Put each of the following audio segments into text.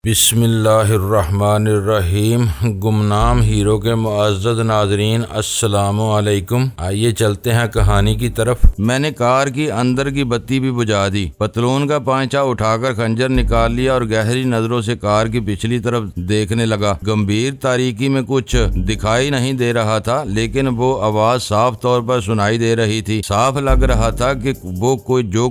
बिस्मिल्लाहिर्रहमानिर्रहीम। गुमनाम हीरो के मुअज़्ज़ज़ नाज़रीन, अस्सलामु अलैकुम। आइए चलते हैं कहानी की तरफ। मैंने कार की अंदर की बत्ती भी बुझा दी, पतलून का पांचा उठाकर खंजर निकाल लिया और गहरी नजरों से कार की पिछली तरफ देखने लगा। गंभीर तारीकी में कुछ दिखाई नहीं दे रहा था, लेकिन वो आवाज साफ तौर पर सुनाई दे रही थी। साफ लग रहा था कि वो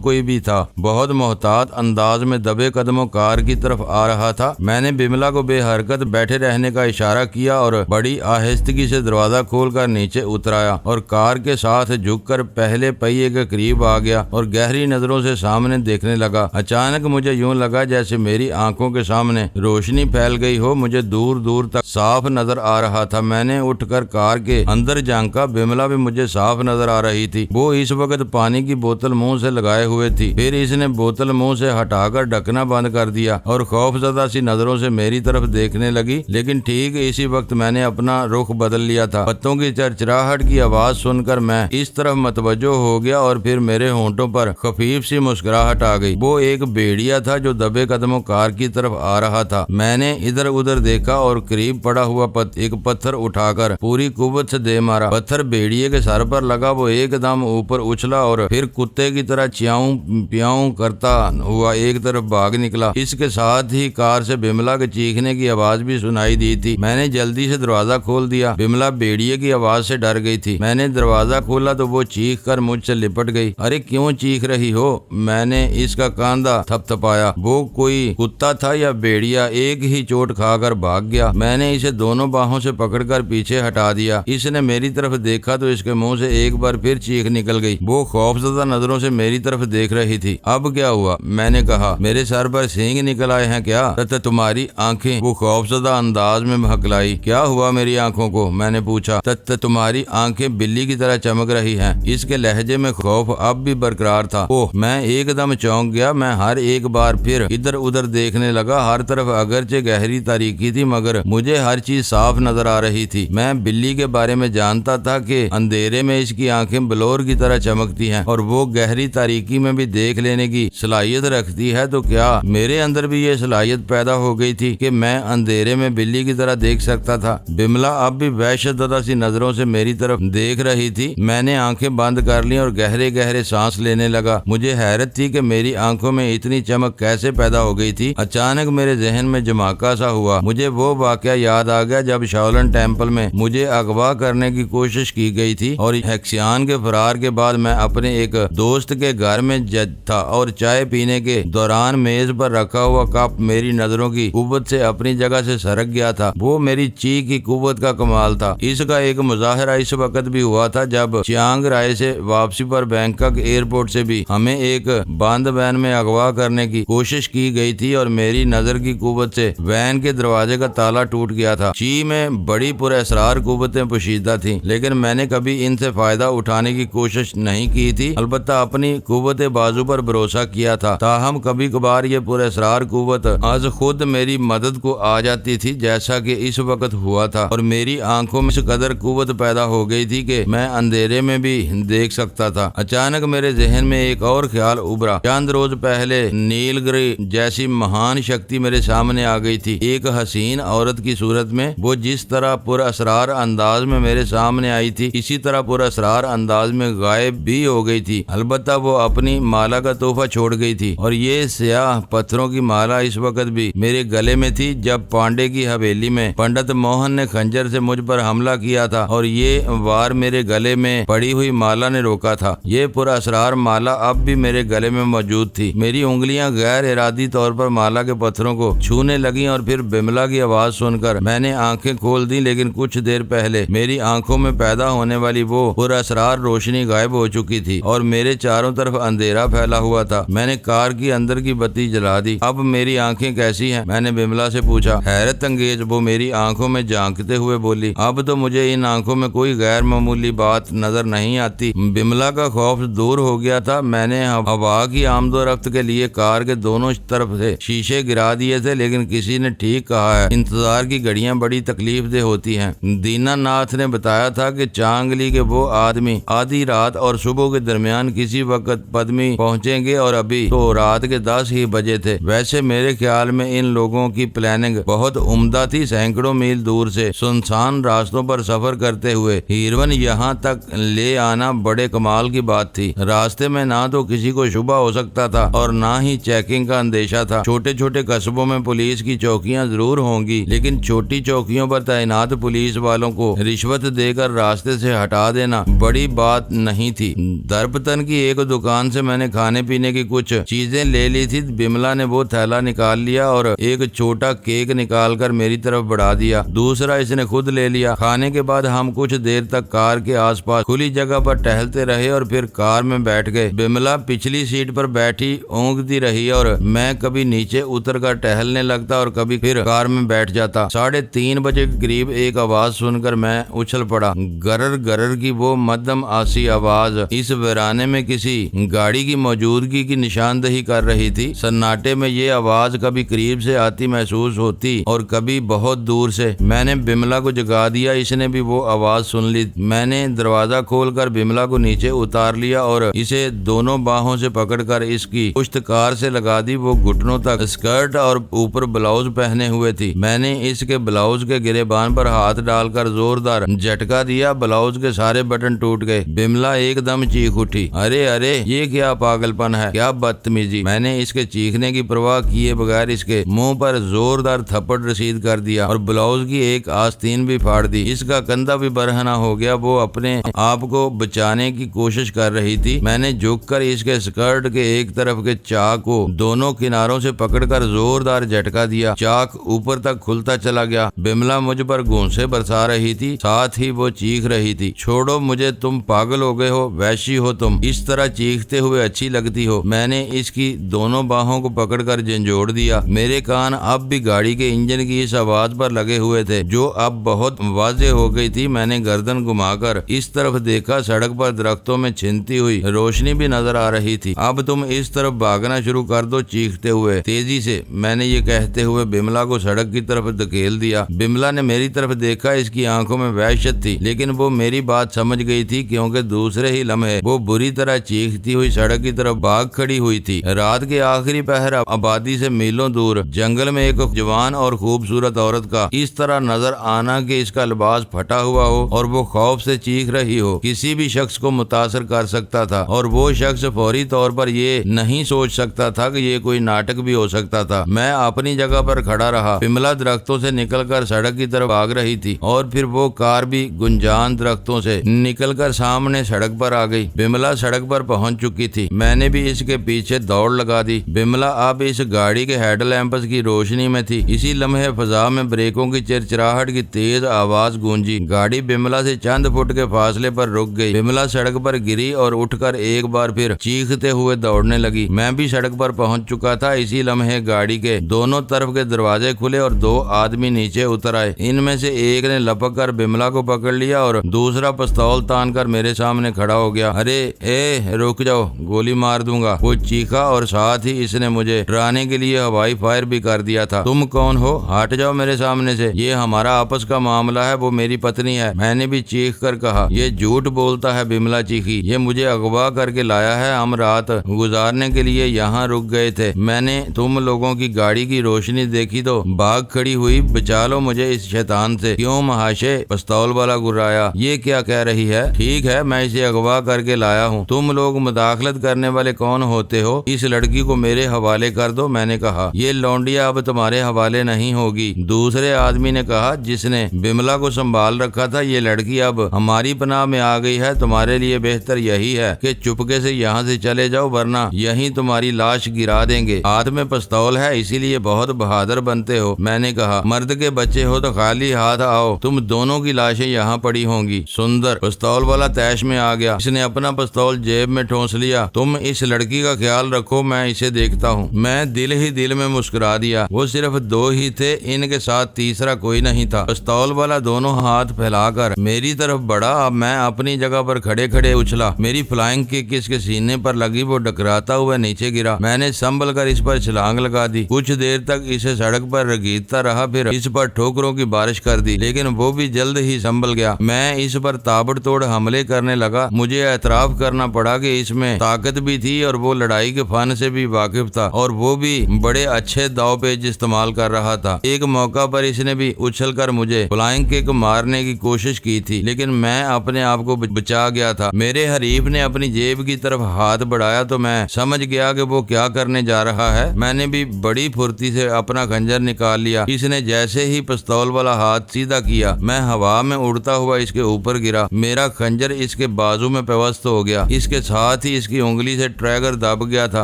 कोई भी था, बहुत मोहतात अंदाज में दबे कदमों कार की तरफ आ रहा था। मैंने बिमला को बेहरकत बैठे रहने का इशारा किया और बड़ी आहिस्तगी से दरवाजा खोलकर नीचे उतराया और कार के साथ झुककर पहले पहिए के करीब आ गया और गहरी नजरों से सामने देखने लगा। अचानक मुझे यूं लगा जैसे मेरी आंखों के सामने रोशनी फैल गई हो। मुझे दूर दूर तक साफ नजर आ रहा था। मैंने उठकर कार के अंदर झांका। बिमला भी मुझे साफ नजर आ रही थी। वो इस वक्त पानी की बोतल मुंह से लगाए हुए थी। फिर इसने बोतल मुंह से हटाकर ढकना बंद कर दिया और खौफजदा सी नजरों से मेरी तरफ देखने लगी। लेकिन ठीक इसी वक्त मैंने अपना रुख बदल लिया था। पत्तों की चरचराहट की आवाज सुनकर मैं इस तरफ मतवज्जो हो गया और फिर मेरे होंठों पर खफीफ सी मुस्कुराहट आ गई। वो एक भेड़िया था जो दबे कदमों कार की तरफ आ रहा था। मैंने इधर उधर देखा और करीब पड़ा हुआ एक पत्थर उठाकर पूरी कुव्वत से दे मारा। पत्थर भेड़िए के सर पर लगा। वो एकदम ऊपर उछला और फिर कुत्ते की तरह च्याऊं प्याऊं करता हुआ एक तरफ भाग निकला। इसके साथ ही कार से बिमला के चीखने की आवाज भी सुनाई दी थी। मैंने जल्दी से दरवाजा खोल दिया। बिमला भेड़िए की आवाज से डर गई थी। मैंने दरवाजा खोला तो वो चीख कर मुझसे लिपट गई। अरे क्यों चीख रही हो? मैंने इसका कांधा थपथपाया। वो कोई कुत्ता था या भेड़िया? एक ही चोट खाकर भाग गया। मैंने इसे दोनों बाहों से पकड़कर पीछे हटा दिया। इसने मेरी तरफ देखा तो इसके मुंह से एक बार फिर चीख निकल गई। वो खौफजदा नजरों से मेरी तरफ देख रही थी। अब क्या हुआ? मैंने कहा। मेरे सर पर सींग निकल आए हैं क्या? तथा तुम्हारी आंखें? वो खौफजदा अंदाज में हकलाई। क्या हुआ मेरी आंखों को? मैंने पूछा। तथा तुम्हारी आंखें बिल्ली की तरह चमक रही हैं। इसके लहजे में खौफ अब भी बरकरार था। ओह! मैं एकदम चौंक गया। मैं हर एक बार फिर इधर उधर देखने लगा। हर तरफ अगरचे गहरी तारीकी थी, मगर मुझे हर चीज साफ नजर आ रही थी। मैं बिल्ली के बारे में जानता था कि अंधेरे में इसकी आंखें बलोर की तरह चमकती हैं और वो गहरी तारीकी में भी देख लेने की सलाहियत रखती है। तो क्या मेरे अंदर भी ये सलाहियत पैदा हो गई थी कि मैं अंधेरे में बिल्ली की तरह देख सकता था? बिमला अब भी वहशतज़दा सी नजरों से मेरी तरफ देख रही थी। मैंने आंखें बंद कर ली और गहरे गहरे सांस लेने लगा। मुझे हैरत थी कि मेरी आंखों में इतनी चमक कैसे पैदा हो गई थी। अचानक मेरे जहन में जमाका सा हुआ। मुझे वो वाकया याद आ गया जब शाओलिन टेम्पल में मुझे अगवा करने की कोशिश की गई थी और हेक्सियान के फरार के बाद मैं अपने एक दोस्त के घर में था और चाय पीने के दौरान मेज पर रखा हुआ कप मेरी नजरों की कुव्वत से अपनी जगह से सरक गया था। वो मेरी चीख की कुव्वत का कमाल था। इसका एक मुजाहरा इस वक्त भी हुआ था जब चियांग राय से वापसी पर बैंकॉक एयरपोर्ट से भी हमें एक बंद वैन में अगवा करने की कोशिश की गई थी और मेरी नजर की कुव्वत से वैन के दरवाजे का ताला टूट गया था। ची में बड़ी पुरअसरार कुव्वतें पोशीदा थी, लेकिन मैंने कभी इनसे फायदा उठाने की कोशिश नहीं की थी। अलबत्ता अपनी कुव्वत बाजू पर भरोसा किया था। ताहम कभी कभार ये पुरअसरार कुव्वत आज खुद मेरी मदद को आ जाती थी, जैसा कि इस वक्त हुआ था, और मेरी आंखों में इस कदर कुव्वत पैदा हो गई थी कि मैं अंधेरे में भी देख सकता था। अचानक मेरे जहन में एक और ख्याल उभरा। चंद रोज पहले नीलगिरी जैसी महान शक्ति मेरे सामने आ गई थी। एक हसीन औरत की सूरत में वो जिस तरह पुरअसरार अंदाज में मेरे सामने आई थी, इसी तरह पुरअसरार अंदाज में गायब भी हो गई थी। अलबत्ता वो अपनी माला का तोहफा छोड़ गई थी और ये स्याह पत्थरों की माला इस वक्त भी मेरे गले में थी। जब पांडे की हवेली में पंडित मोहन ने खंजर से मुझ पर हमला किया था और ये वार मेरे गले में पड़ी हुई माला ने रोका था। ये पुरअसरार माला अब भी मेरे गले में मौजूद थी। मेरी उंगलियां गैर इरादी तौर पर माला के पत्थरों को छूने लगी और फिर बिमला की आवाज सुनकर मैंने आंखें खोल दी। लेकिन कुछ देर पहले मेरी आंखों में पैदा होने वाली वो पुरअसरार रोशनी गायब हो चुकी थी और मेरे चारों तरफ अंधेरा फैला हुआ था। मैंने कार की अंदर की बत्ती जला दी। अब मेरी आंखें कैसी हैं? मैंने बिमला से पूछा। हैरत अंगेज वो मेरी आंखों में झांकते हुए बोली। अब तो मुझे इन आंखों में कोई गैर मामूली बात नजर नहीं आती। बिमला का खौफ दूर हो गया था। मैंने हवा की आमदोरफ्त के लिए कार के दोनों तरफ से शीशे गिरा दिए थे, लेकिन किसी ने ठीक कहा है, इंतजार की घड़ियां बड़ी तकलीफ दे होती हैं। दीनानाथ ने बताया था कि चांगली के वो आदमी आधी रात और सुबह के दरमियान किसी वक्त पद्मी पहुंचेंगे और अभी तो रात के 10 ही बजे थे। वैसे मेरे ख्याल में इन लोगों की प्लानिंग बहुत उम्दा थी। सैकड़ों मील दूर से सुनसान रास्तों पर सफर करते हुए हीरोइन यहाँ तक ले आना बड़े कमाल की बात थी। रास्ते में ना तो किसी को शुबा हो सकता था और ना ही चेकिंग का अंदेशा था। छोटे छोटे कस्बों में पुलिस की चौकियां जरूर होंगी, लेकिन छोटी चौकियों पर तैनात पुलिस वालों को रिश्वत देकर रास्ते से हटा देना बड़ी बात नहीं थी। दरपतन की एक दुकान से मैंने खाने पीने की कुछ चीजें ले ली थी। बिमला ने वो थैला निकाल लिया और एक छोटा केक निकालकर मेरी तरफ बढ़ा दिया। दूसरा इसने खुद ले लिया। खाने के बाद हम कुछ देर तक कार के आसपास खुली जगह पर टहलते रहे और फिर कार में बैठ गए। बिमला पिछली सीट पर बैठी ऊँगती रही और मैं कभी नीचे उतरकर टहलने लगता और कभी फिर कार में बैठ जाता। 3:30 बजे के करीब एक आवाज सुनकर मैं उछल पड़ा। गरर गरर की वो मध्यम आसी आवाज इस वीराने में किसी गाड़ी की मौजूदगी की निशानदेही कर रही थी। सन्नाटे में ये आवाज कभी करीब से आती महसूस होती और कभी बहुत दूर से। मैंने बिमला को जगा दिया। इसने भी वो आवाज सुन ली। मैंने दरवाजा खोलकर बिमला को नीचे उतार लिया और इसे दोनों बाहों से पकड़कर इसकी पुश्त कार से लगा दी। वो घुटनों तक स्कर्ट और ऊपर ब्लाउज पहने हुए थी। मैंने इसके ब्लाउज के गिरेबान पर हाथ डालकर जोरदार झटका दिया। ब्लाउज के सारे बटन टूट गए। बिमला एकदम चीख उठी, अरे अरे ये क्या पागलपन है, क्या बदतमीजी। मैंने इसके चीखने की परवाह किए बगैर इसके मुंह पर जोरदार थप्पड़ रसीद कर दिया और ब्लाउज की एक आस्तीन भी फाड़ दी। इसका कंधा भी बरहना हो गया। वो अपने आप को बचाने की कोशिश कर रही थी। मैंने झुककर इसके स्कर्ट के एक तरफ के चाक को दोनों किनारों से पकड़कर जोरदार झटका दिया। चाक ऊपर तक खुलता चला गया। बिमला मुझ पर घूंसे बरसा रही थी, साथ ही वो चीख रही थी, छोड़ो मुझे, तुम पागल हो गए हो, वैशी हो तुम, इस तरह चीखते हुए अच्छी लगती हो। मैंने इसकी दोनों बाहों को पकड़कर झंझोड़ दिया। मेरे कान अब भी गाड़ी के इंजन की इस आवाज पर लगे हुए थे जो अब बहुत वाज़ेह हो गई थी। मैंने गर्दन घुमाकर इस तरफ देखा। सड़क पर दरख्तों में छिनती हुई रोशनी भी नजर आ रही थी। अब तुम इस तरफ भागना शुरू कर दो, चीखते हुए तेजी से। मैंने ये कहते हुए बिमला को सड़क की तरफ धकेल दिया। बिमला ने मेरी तरफ देखा। इसकी आंखों में वहशत थी, लेकिन वो मेरी बात समझ गई थी क्योंकि दूसरे ही लम्हे वो बुरी तरह चीखती हुई सड़क की तरफ भाग खड़ी हुई थी। रात के आखिरी पहर आबादी से मीलों दूर जंगल में एक जवान और खूबसूरत औरत का इस तरह नजर आना कि इसका लिबास फटा हुआ हो और वो खौफ से चीख रही हो, किसी भी शख्स को मुतासर कर सकता था। और वो शख्स फौरी तौर पर ये नहीं सोच सकता था कि ये कोई नाटक भी हो सकता था। मैं अपनी जगह पर खड़ा रहा। बिमला दरख्तों से निकलकर सड़क की तरफ भाग रही थी और फिर वो कार भी गुंजान दरख्तों से निकलकर सामने सड़क पर आ गई। बिमला सड़क पर पहुंच चुकी थी। मैंने भी इसके पीछे दौड़ लगा दी। बिमला अब इस गाड़ी के हेडलैंप्स की रोशनी में थी। इसी लम्हे फजा में ब्रेकों की चिरचिराहट की तेज आवाज गूंजी। गाड़ी बिमला से चंद फुट के फासले पर रुक गई। बिमला सड़क पर गिरी और उठकर एक बार फिर चीखते हुए दौड़ने लगी। मैं भी सड़क पर पहुंच चुका था। इसी लम्हे गाड़ी के दोनों तरफ के दरवाजे खुले और 2 आदमी नीचे उतर आए। इनमें से एक ने लपक कर बिमला को पकड़ लिया और दूसरा पिस्तौल तान कर मेरे सामने खड़ा हो गया। अरे ए रुक जाओ, गोली मार दूंगा, वो चीखा और साथ ही इसने मुझे डराने के लिए हवाई फायर भी कर दिया था। तुम कौन हो, हट जाओ मेरे सामने से, ये हमारा आपस का मामला है, वो मेरी पत्नी है। मैंने भी चीख कर कहा। ये झूठ बोलता है, बिमला चीखी, ये मुझे अगवा करके लाया है। हम रात गुजारने के लिए यहाँ रुक गए थे। मैंने तुम लोगों की गाड़ी की रोशनी देखी तो भाग खड़ी हुई। बचा लो मुझे इस शैतान से। क्यों महाशय, पिस्तौल वाला गुर्राया, ये क्या कह रही है? ठीक है, मैं इसे अगवा करके लाया हूँ। तुम लोग मुदाखलत करने वाले कौन होते हो? इस लड़की को मेरे हवाले कर दो। मैंने कहा, ये लौंडिया अब तुम्हारे हवाले नहीं होगी। दूसरे आदमी ने कहा जिसने बिमला को संभाल रखा था, ये लड़की अब हमारी पनाह में आ गई है। तुम्हारे लिए बेहतर यही है कि चुपके से यहाँ से चले जाओ, वरना यहीं तुम्हारी लाश गिरा देंगे। हाथ में पिस्तौल है, इसीलिए बहुत बहादुर बनते हो। मैंने कहा, मर्द के बच्चे हो तो खाली हाथ आओ, तुम दोनों की लाशें यहाँ पड़ी होंगी। सुंदर पिस्तौल वाला तैश में आ गया। इसने अपना पिस्तौल जेब में ठोंस लिया। तुम इस लड़की का ख्याल रखो, मैं इसे देखता हूँ। मैं दिल ही दिल में मुस्कुरा दिया। वो सिर्फ 2 ही थे, इनके साथ तीसरा कोई नहीं था। पिस्तौल वाला दोनों हाथ फैलाकर मेरी तरफ बढ़ा। अब मैं अपनी जगह पर खड़े खड़े उछला। मेरी फ्लाइंग किक इसके सीने पर लगी। वो डकराता हुआ नीचे गिरा। मैंने संभल कर इस पर छलांग लगा दी। कुछ देर तक इसे सड़क पर रगीदता रहा, फिर इस पर ठोकरों की बारिश कर दी, लेकिन वो भी जल्द ही संभल गया। मैं इस पर ताबड़तोड़ हमले करने लगा। मुझे एतराफ करना पड़ा कि इसमें ताकत भी थी और वो लड़ाई के फन से भी वाकिफ था, और वो भी बड़े अच्छे दावपेच इस्तेमाल कर रहा था। एक मौका पर इसने भी उछल कर मुझे फ्लाइंग किक मारने की कोशिश की थी, लेकिन मैं अपने आप को बचा गया था। मेरे हरीफ ने अपनी जेब की तरफ हाथ बढ़ाया तो मैं समझ गया कि वो क्या करने जा रहा है। मैंने भी बड़ी फुर्ती से अपना खंजर निकाल लिया। इसने जैसे ही पिस्तौल वाला हाथ सीधा किया, मैं हवा में उड़ता हुआ इसके ऊपर गिरा। मेरा खंजर इसके बाजू में पेवस्त हो गया। इसके साथ ही इसकी उंगली से ट्रैगर दब गया था।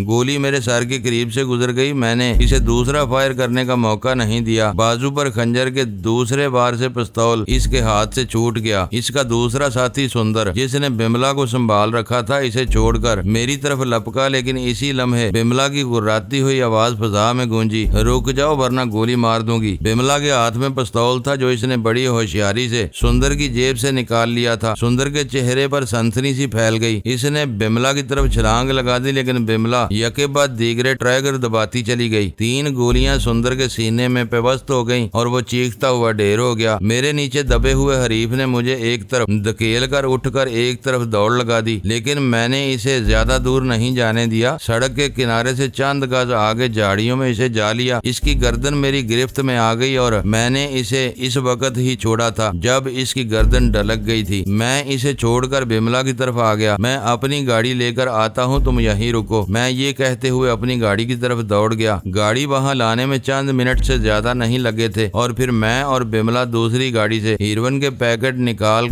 गोली मेरे सर के करीब से गुजर गई। मैंने इसे दूसरा फायर करने का मौका नहीं दिया। बाजू पर खंजर के दूसरे बार से पिस्तौल इसके हाथ से छूट गया। इसका दूसरा साथी सुंदर, जिसने बिमला को संभाल रखा था, इसे छोड़कर मेरी तरफ लपका, लेकिन इसी लम्हे बिमला की गुर्राती हुई आवाज फजा में गूंजी, रुक जाओ वरना गोली मार दूंगी। बिमला के हाथ में पिस्तौल था जो इसने बड़ी होशियारी से सुंदर की जेब से निकाल लिया था। सुंदर के चेहरे पर सनसनी सी फैल गई। इसने बिमला की तरफ छलांग लगा दी, लेकिन बिमला यके बाद दीगरे ट्रैगर दबाती चली गई। 3 गोलियां सुंदर के सीने में पेवस्त हो गईं और वो चीखता हुआ ढेर हो गया। मेरे नीचे दबे हुए हरीफ ने मुझे एक तरफ धकेल कर उठकर एक तरफ दौड़ लगा दी, लेकिन मैंने इसे ज्यादा दूर नहीं जाने दिया। सड़क के किनारे से चंद गज आगे झाड़ियों में इसे जा लिया। इसकी गर्दन मेरी गिरफ्त में आ गई और मैंने इसे इस वक्त ही छोड़ा था जब इसकी गर्दन ढलक गई थी। मैं इसे छोड़कर बिमला की तरफ आ गया। मैं अपनी गाड़ी लेकर आता हूँ, तुम यहीं रुको, मैं ये कहते हुए अपनी गाड़ी की तरफ दौड़ गया। गाड़ी वहाँ लाने में चंद मिनट से ज्यादा नहीं लगे थे और फिर मैं और बिमला दूसरी गाड़ी से हीरोइन के पैकेट निकाल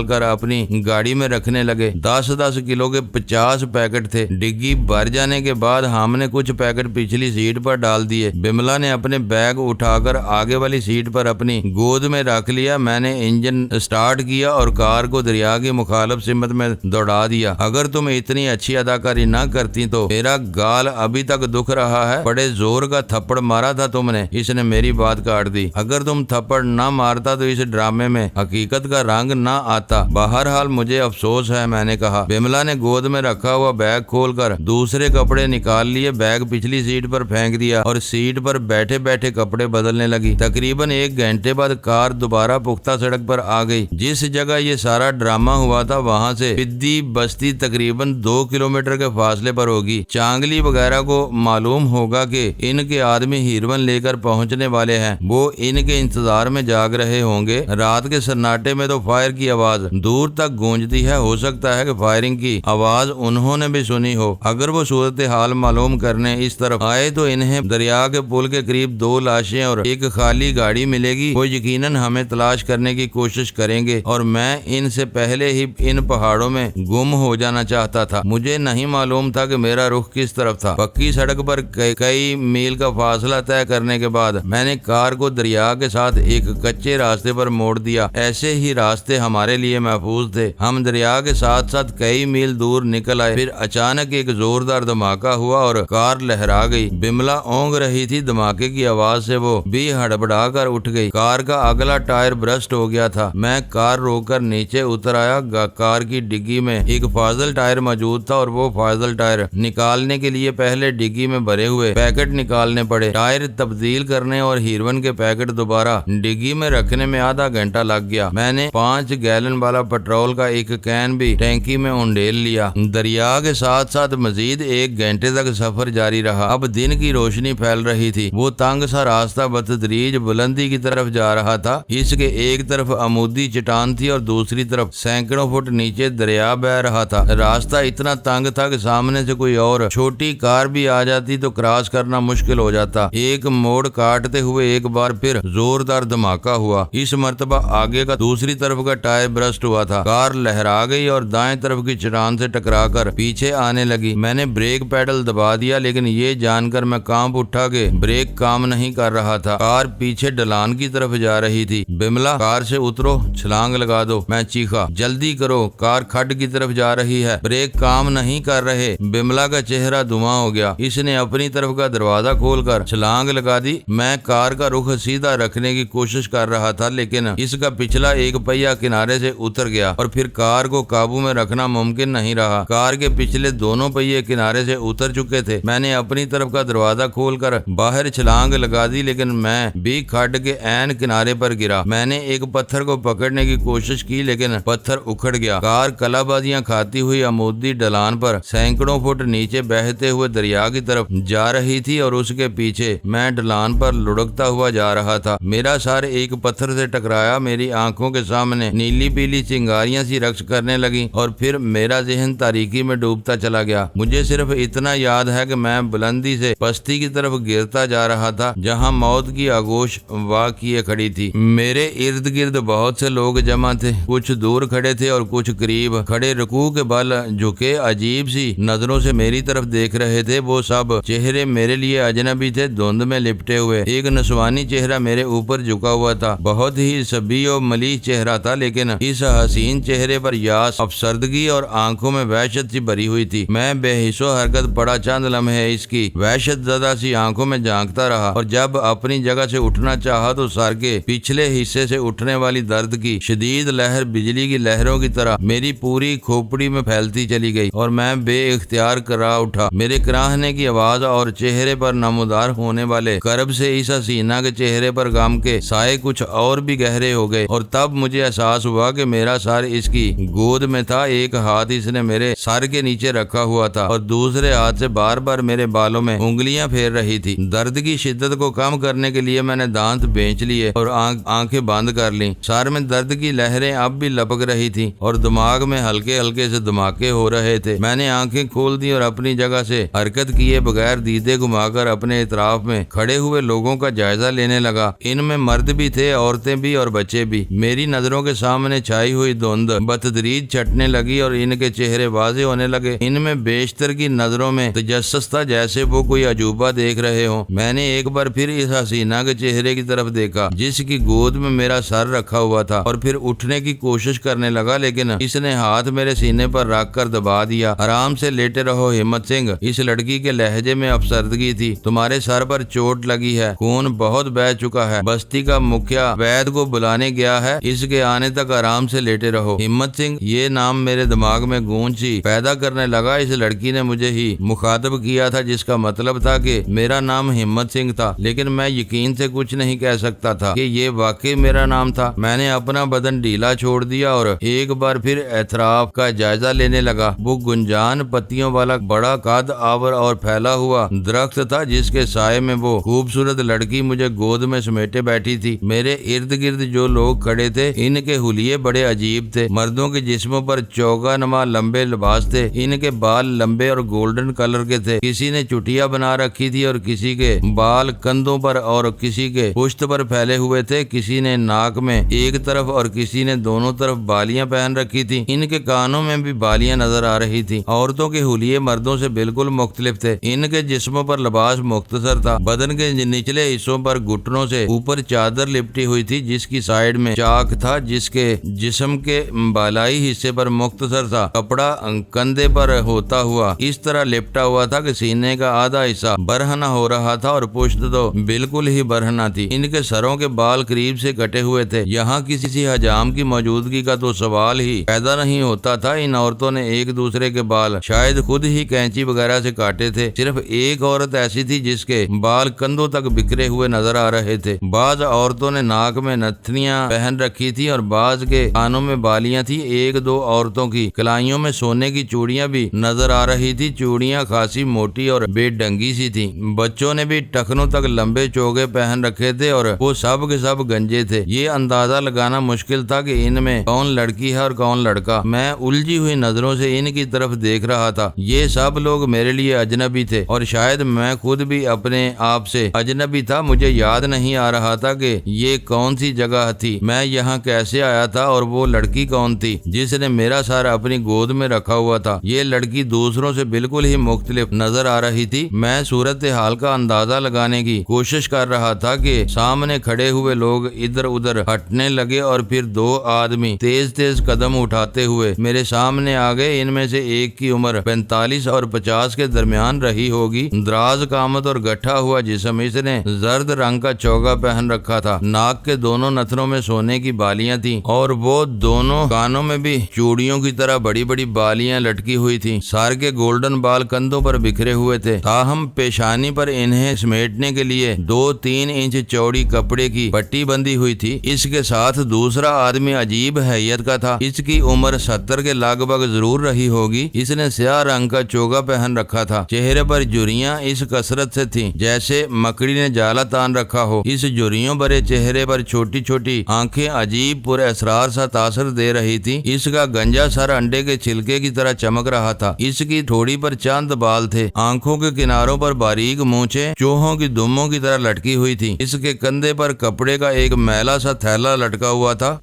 कर अपनी गाड़ी में रखने लगे। 10-10 किलो के 50 पैकेट थे। डिग्गी भर जाने के बाद हमने कुछ पैकेट पिछली सीट पर डाल दिए। बिमला ने अपने बैग उठाकर आगे वाली सीट पर अपनी गोद में रख लिया। मैंने इंजन स्टार्ट किया और कार को दरिया की मुखालिफ सिमत में दौड़ा दिया। अगर तुम इतनी अच्छी अदाकारी ना करती तो मेरा गाल अभी तक दुख रहा है। बड़े जोर का थप्पड़ मारा था तुमने। इसने मेरी बात काट दी। अगर तुम थप्पड़ ना मारता तो इस ड्रामे में हकीकत का रंग ना आता। बहरहाल मुझे अफसोस है, मैंने कहा। बिमला ने गोद में रखा हुआ बैग खोलकर दूसरे कपड़े निकाल लिए, बैग पिछली सीट पर फेंक दिया और सीट पर बैठे बैठे कपड़े बदलने लगी। तकरीबन 1 घंटे बाद कार दोबारा पुख्ता सड़क पर आ गई। जिस जगह ये सारा ड्रामा हुआ था वहाँ से पिद्दी बस्ती तकरीबन 2 किलोमीटर के फासले पर होगी। चांगली वगैरह को मालूम होगा कि इनके आदमी हीरोइन लेकर पहुंचने वाले हैं। वो इनके इंतजार में जाग रहे होंगे। रात के सन्नाटे में तो फायर की आवाज दूर तक गूंजती है। हो सकता है कि फायरिंग की आवाज उन्होंने भी सुनी हो। अगर वो सूरत हाल मालूम करने इस तरफ आए तो इन्हें दरिया के पुल के करीब 2 लाशें और एक खाली गाड़ी मिलेगी। वो यकीनन हमें तलाश करने की कोशिश करेंगे और मैं इनसे पहले ही इन पहाड़ों में गुम हो जाना चाहता था। मुझे नहीं मालूम था कि मेरा रुख किस तरफ था। पक्की सड़क पर कई मील का फासला तय करने के बाद मैंने कार को दरिया के साथ एक कच्चे रास्ते पर मोड़ दिया। ऐसे ही रास्ते हमारे लिए महफूज थे। हम दरिया के साथ साथ कई मील दूर निकल आए। फिर अचानक एक जोरदार धमाका हुआ और कार लहरा गई। बिमला ओंग रही थी। धमाके की आवाज से वो भी हड़बड़ा कर उठ गई। कार का अगला टायर ब्रस्ट हो गया था। मैं कार रोककर नीचे उतर आया। कार की डिग्गी में एक फाजल टायर मौजूद था और वो फाजल टायर निकालने के लिए पहले डिग्गी में भरे हुए पैकेट निकालने पड़े। टायर तब्दील करने और हीरोइन के पैकेट दोबारा डिग्गी में रखने में आधा घंटा लग गया। मैंने 5 गैलन वाला पेट्रोल का एक कैन भी टैंकी में उंडेल लिया। दरिया के साथ साथ मजीद 1 घंटे तक सफर जारी रहा। अब दिन की रोशनी फैल रही थी। वो तंग सा रास्ता बतदरीज बुलंदी की तरफ जा रहा था। इसके एक तरफ अमूदी चट्टान थी और दूसरी तरफ सैकड़ों फुट नीचे दरिया बह रहा था। रास्ता इतना तंग था कि सामने से कोई और छोटी कार भी आ जाती तो क्रॉस करना मुश्किल हो जाता। एक मोड़ काटते हुए एक बार फिर जोरदार धमाका हुआ। इस मर्तबा आगे का दूसरी तरफ का टायर ब्रस्ट हुआ था। कार लहरा गई और दाएं तरफ की चट्टान से टकराकर पीछे आने लगी। मैंने ब्रेक पैडल दबा दिया, लेकिन ये जानकर मैं कांप उठा कि ब्रेक काम नहीं कर रहा था। कार पीछे ढलान की तरफ जा रही थी। बिमला, कार से उतरो, छलांग लगा दो, मैं चीखा। जल्दी करो, कार खड्ड की तरफ जा रही है, ब्रेक काम नहीं कर रहे। बिमला का चेहरा धुआं हो गया। इसने अपनी तरफ का दरवाजा खोलकर छलांग लगा दी। मैं कार का रुख सीधा रखने की कोशिश कर रहा था, लेकिन इसका पिछला एक पहिया किनारे से उतर गया और फिर कार को काबू में रखना मुमकिन नहीं रहा। कार के पिछले दोनों पहिए किनारे से उतर चुके थे। मैंने अपनी तरफ का दरवाजा खोलकर बाहर छलांग लगा दी, लेकिन मैं भी खड्ड के ऐन किनारे पर गिरा। मैंने एक पत्थर को पकड़ने की कोशिश की, लेकिन पत्थर उखड़ गया। कार कलाबाजियां खाती हुई अमूदी ढलान पर सैकड़ों फुट नीचे बहते हुए दरिया की तरफ जा रही थी और उसके पीछे मैं ढलान पर लुढ़कता हुआ जा रहा था। मेरा सर एक पत्थर से टकराया, मेरी आंखों के सामने नीली पीली चिंगारियां सी रक्स करने लगी और फिर मेरा जहन तारीकी में डूबता चला गया। मुझे सिर्फ इतना याद है कि मैं बुलंदी से पस्ती की तरफ गिरता जा रहा था, जहां मौत की आगोश वाह किए खड़ी थी। मेरे इर्द गिर्द बहुत से लोग जमा थे, कुछ दूर खड़े थे और कुछ करीब खड़े रुकू के बल झुके अजीब सी नजरों से मेरी तरफ देख रहे थे। वो सब चेहरे मेरे लिए अजनबी थे, धुंध में लिपटे हुए। एक नस्वानी चेहरा मेरे ऊपर झुका हुआ था, बहुत ही सभी और मलीह चेहरा था, लेकिन इस हसीन चेहरे पर यास, अफसरदगी और आंखों में वहशत सी भरी हुई थी। मैं बेहिसो हरकत पड़ा चंद लम्हे इसकी वहशत ज़दा सी आंखों में झांकता रहा और जब अपनी जगह से उठना चाहा तो सर के पिछले हिस्से से उठने वाली दर्द की शदीद लहर बिजली की लहरों की तरह मेरी पूरी खोपड़ी में फैलती चली गई और मैं बेइख्तियार करा उठा। मेरे कराहने की आवाज और चेहरे पर नमूदार होने वाले करब से इस हसीना के चेहरे पर गम के साए कुछ और भी गहरे हो गए और तब मुझे एहसास हुआ कि मेरा सर इसकी गोद में था। एक हाथ इसने मेरे सर के नीचे रखा हुआ था और दूसरे हाथ से बार बार मेरे बालों में उंगलियां फेर रही थी। दर्द की शिद्दत को कम करने के लिए मैंने दांत बेंच लिए और आंखें बंद कर ली। सर में दर्द की लहरें अब भी लपक रही थी और दिमाग में हल्के हल्के से धमाके हो रहे थे। मैंने आंखें खोल दी और अपनी जगह से हरकत किए बगैर दीदे घुमाकर अपने इतराफ में खड़े हुए लोगों का जायजा लेने लगा। इनमें मर्द भी थे, औरतें भी और बच्चे भी। मेरी नजरों के सामने छाई हुई धुंध बतदरीज छटने लगी और इनके चेहरे वाजे होने लगे। इनमें बेशतर की नजरों में तजस्सुस था, जैसे वो कोई अजूबा देख रहे हो। मैंने एक बार फिर इस हसीना के चेहरे की तरफ देखा जिसकी गोद में मेरा सर रखा हुआ था और फिर उठने की कोशिश करने लगा, लेकिन इसने हाथ मेरे सीने पर रख कर दबा दिया। आराम से लेटे रहो हिम्मत सिंह, इस लड़की के लहजे में अफसरदगी थी। तुम्हारे सर पर चोट लगी है, खून बहुत बह चुका है। बस्ती का मुखिया वैद को बुलाने गया है, इसके आने तक आराम से लेटे रहो। हिम्मत सिंह ये नाम मेरे दिमाग में गूंज सी पैदा करने लगा। इस लड़की ने मुझे ही मुखातब किया था, जिसका मतलब था कि मेरा नाम हिम्मत सिंह था, लेकिन मैं यकीन से कुछ नहीं कह सकता था कि ये वाकई मेरा नाम था। मैंने अपना बदन ढीला छोड़ दिया और एक बार फिर एतराफ का जायजा लेने लगा। वो गुंजान पत्तियों वाला बड़ा कद आवर और फैला हुआ दरख्त था, जिसके साये में वो खूबसूरत लड़की मुझे गोद में समेटे बैठी थी। मेरे इर्द गिर्द जो लोग खड़े थे, इनके हुलिये बड़े अजीब थे। मर्दों के जिस्मों पर चौगा नमा लंबे लिबास थे, इनके बाल लंबे और गोल्डन कलर के थे। किसी ने चुटिया बना रखी थी और किसी के बाल कंधों पर और किसी के पुश्त पर फैले हुए थे। किसी ने नाक में एक तरफ और किसी ने दोनों तरफ बालियां पहन रखी थी। इनके कानों में भी बालियां नजर आ रही थी। औरतों के हुलिये मर्दों से बिल्कुल मुख्तलिफ थे। इनके जिस्मों पर लिबास मुख्तसर था। बदन के निचले हिस्सों पर घुटनों से ऊपर चादर लिपटी हुई थी, जिसकी साइड में चाक था, जिसके जिस्म के बालाई हिस्से पर मुख्तसर था कपड़ा कंधे पर होता हुआ इस तरह लिपटा हुआ था कि सीने का आधा हिस्सा बरहना हो रहा था और पुश्त तो बिल्कुल ही बरहना थी। इनके सरों के बाल करीब से कटे हुए थे। यहाँ किसी हजाम की मौजूदगी का तो सवाल ही पैदा नहीं होता था। इन औरतों ने एक दूसरे के बाल शायद खुद ही कैंची वगैरह से काटे थे। सिर्फ एक औरत ऐसी थी जिसके बाल कंधों तक बिखरे हुए नजर आ रहे थे। बाज औरतों ने नाक में नथनियां पहन रखी थी और बाज के कानों में बालियां थी। एक दो औरतों की कलाइयों में सोने की चूड़ियां भी नजर आ रही थी। चूड़ियां खासी मोटी और बेढंगी सी थी। बच्चों ने भी टखनों तक लंबे चोगे पहन रखे थे और वो सब के सब गंजे थे। ये अंदाजा लगाना मुश्किल था कि इनमें कौन लड़की है और कौन लड़का। मैं उलझी हुई नजरों से इनकी तरफ देख रहा था। ये सब लोग मेरे लिए अजनबी थे और शायद मैं खुद भी अपने आप से अजनबी था। मुझे याद नहीं आ रहा था कि ये कौन सी जगह थी, मैं यहाँ कैसे आया था और वो लड़की कौन थी जिसने मेरा सर अपनी गोद में रखा हुआ था। ये लड़की दूसरों से बिल्कुल ही मुख्तलिफ नजर आ रही थी। मैं सूरत हाल का अंदाजा लगाने की कोशिश कर रहा था कि सामने खड़े हुए लोग इधर उधर हटने लगे और फिर दो आदमी तेज तेज कदम उठाते हुए मेरे सामने आ गए। इनमें से एक की उम्र 45 और 50 के दरमियान रही होगी। दराज कामत और गठा हुआ जिस्म, इसने जर्द रंग का चौगा पहन रखा था। नाक के दोनों नथनों में सोने की बालियां थी और वो दोनों कानों में भी चूड़ियों की तरह बड़ी बड़ी बालियां लटकी हुई थी। सर के गोल्डन बाल कंधों पर बिखरे हुए थे। ताहम पेशानी पर इन्हें समेटने के लिए 2-3 इंच चौड़ी कपड़े की पट्टी बंधी हुई थी। इसके साथ दूसरा आदमी अजीब हैयत का था। इसकी उम्र 70 के लगभग जरूर रही होगी। इसने स्याह रंग का चोगा पहन रखा था। चेहरे पर झुर्रियां इस कसरत से थी, जैसे मकड़ी ने जाला तान रखा हो। इस झुर्रियों भरे चेहरे पर छोटी छोटी आंखें अजीब पुरअसरार सा तासर दे रही थी। इसका गंजा सर अंडे के छिलके की तरह चमक रहा था। इसकी ठोड़ी पर चंद बाल थे। आंखों के किनारों पर बारीक मूंछें चूहों की दुम्बों की तरह लटकी हुई थी। इसके कंधे पर कपड़े का एक मैला सा थैला लटका हुआ था।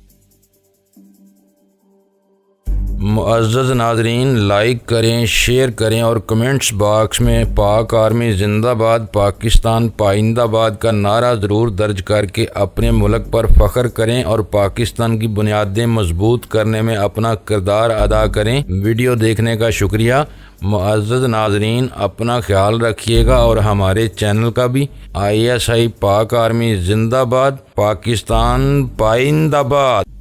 मुअज़्ज़ज़ नाज़रीन, लाइक करें, शेयर करें और कमेंट्स बॉक्स में पाक आर्मी जिंदाबाद, पाकिस्तान पाइंदाबाद का नारा ज़रूर दर्ज करके अपने मुल्क पर फ़ख्र करें और पाकिस्तान की बुनियादें मजबूत करने में अपना किरदार अदा करें। वीडियो देखने का शुक्रिया। मुअज़्ज़ज़ नाज़रीन, अपना ख्याल रखिएगा और हमारे चैनल का भी। ISI पाक आर्मी जिंदाबाद, पाकिस्तान पाइंदाबाद।